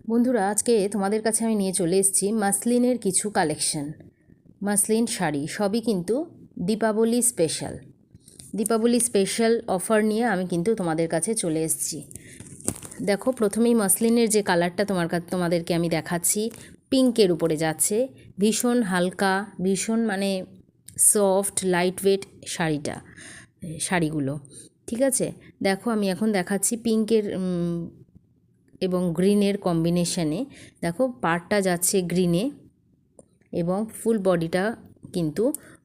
বন্ধুরা, আজকে তোমাদের কাছে আমি নিয়ে চলে এসেছি মাসলিনের কিছু কালেকশন। মাসলিন শাড়ি সবই কিন্তু দীপাবলি স্পেশাল অফার নিয়ে আমি কিন্তু তোমাদের কাছে চলে এসেছি। দেখো, প্রথমেই মাসলিনের যে কালারটা তোমাদেরকে আমি দেখাচ্ছি, পিঙ্কের উপরে যাচ্ছে। ভীষণ হালকা, ভীষণ সফট লাইট ওয়েট শাড়িগুলো, ঠিক আছে। দেখো, আমি এখন দেখাচ্ছি পিঙ্কের এবং গ্রিনের কম্বিনেশানে। দেখো, পাড়টা যাচ্ছে গ্রিনে এবং ফুল বডিটা কিন্তু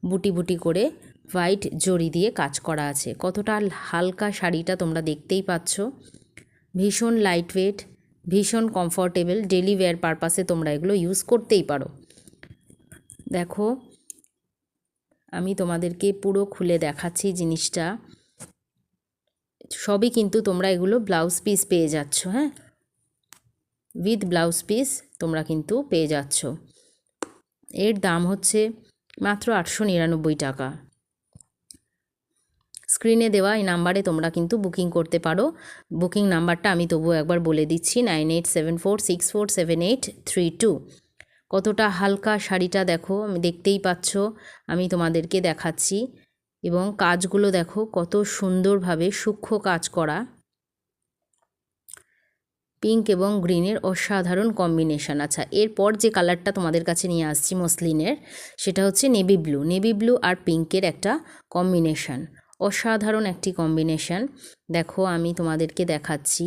বুটি বুটি করে হোয়াইট জরি দিয়ে কাজ করা আছে। কতটা হালকা শাড়িটা তোমরা দেখতেই পাচ্ছ। ভীষণ লাইট ওয়েট, ভীষণ কমফর্টেবল, ডেলি ওয়্যার পারপাসে তোমরা এগুলো ইউজ করতেই পারো। দেখো, আমি তোমাদেরকে পুরো খুলে দেখাচ্ছি জিনিসটা। সবই কিন্তু তোমরা এগুলো ব্লাউজ পিস পেয়ে যাচ্ছ, হ্যাঁ, উইথ ব্লাউজ পিস তোমরা কিন্তু পেয়ে যাচ্ছ। এর দাম হচ্ছে মাত্র 899 টাকা। স্ক্রিনে দেওয়া এই নাম্বারে তোমরা কিন্তু বুকিং করতে পারো। বুকিং নাম্বারটা আমি তবুও একবার বলে দিচ্ছি, 9874647832। কতটা হালকা শাড়িটা দেখো, আমি দেখতেই পাচ্ছ, আমি তোমাদেরকে দেখাচ্ছি। এবং কাজগুলো দেখো কত সুন্দরভাবে সূক্ষ্ম কাজ করা। পিঙ্ক এবং গ্রিনের অসাধারণ কম্বিনেশান। আচ্ছা, এরপর যে কালারটা তোমাদের কাছে নিয়ে আসছি মসলিনের, সেটা হচ্ছে নেভি ব্লু আর পিঙ্কের একটা কম্বিনেশান। অসাধারণ একটি কম্বিনেশান। দেখো, আমি তোমাদেরকে দেখাচ্ছি।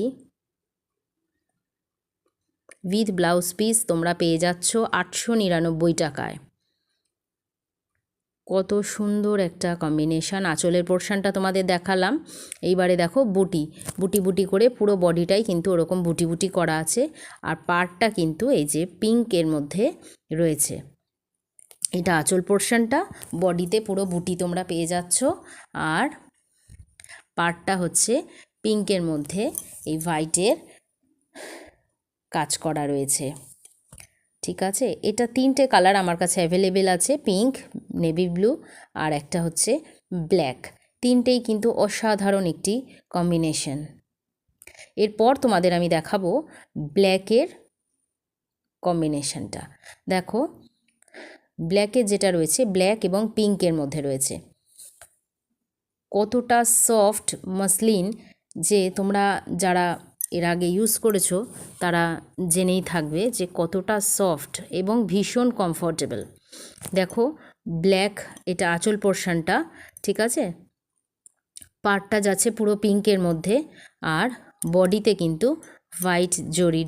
উইথ ব্লাউজ পিস তোমরা পেয়ে যাচ্ছ 899 টাকায়। কত সুন্দর একটা কম্বিনেশান। আঁচলের পোর্শনটা তোমাদের দেখালাম। এইবারে দেখো, বুটি বুটি করে পুরো বডিটাই কিন্তু ওরকম বুটি বুটি করা আছে। আর পাড়টা কিন্তু এই যে পিঙ্কের মধ্যে রয়েছে। এটা আঁচল পোর্শনটা, বডিতে পুরো বুটি তোমরা পেয়ে যাচ্ছ। আর পাড়টা হচ্ছে পিঙ্কের মধ্যে এই হোয়াইটের কাজ করা রয়েছে, ঠিক আছে। এটা 3টে কালার আমার কাছে অ্যাভেলেবেল আছে, পিঙ্ক, নেভি ব্লু আর একটা হচ্ছে ব্ল্যাক। 3টেই কিন্তু অসাধারণ একটি কম্বিনেশন। এরপর তোমাদের আমি দেখাবো ব্ল্যাকের কম্বিনেশনটা। দেখো, ব্ল্যাকের যেটা রয়েছে, ব্ল্যাক এবং পিঙ্কের মধ্যে রয়েছে। কতটা সফট মসলিন, যে তোমরা যারা এর আগে ইউজ করেছো তারা জেনেই থাকবে যে কতটা সফট এবং ভীষণ কমফর্টেবল। দেখো, ব্ল্যাক, এটা আঁচল পোর্শনটা, ঠিক আছে। পাড়টা যাচ্ছে পুরো পিঙ্কের মধ্যে আর বডিতে কিন্তু হোয়াইট জরির